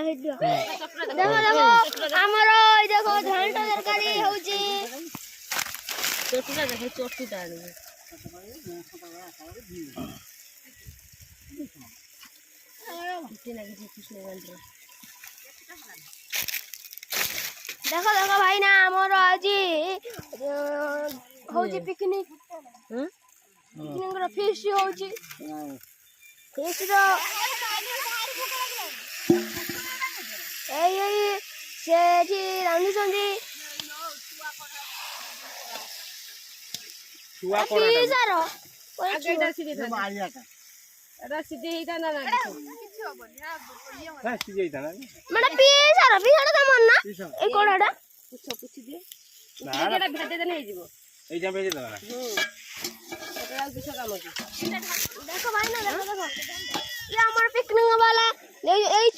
video দেখো দেখো আমার ওই দেখো ঘন্টা তরকারি হଉଛି চটুটা দেখো চটুটা আনবে ଦେଖ ଦେଖ ଭାଇନା ଆମର ଆଜି ହଉଛି ପିକନିକ ପିକନିକର ଫିଷ୍ଟ ହଉଛି ଫିଷ୍ଟର ଏଇ ସେଠି ରାନ୍ଧୁଛନ୍ତି ପିଜାର এটা সিধে এইটা না না কিছু হবনি হ্যাঁ সিধে এইটা না মানে পিଜାର তমন না এই কোড়াটা পুছি দিয়ে এটা ভেজে দেন হয়ে যাব এইটা ভেজে দাও না এটা আর কিছু কাম আছে দেখো ভাই না দেখো দেখো ये हमारा पिकनिक वाला এই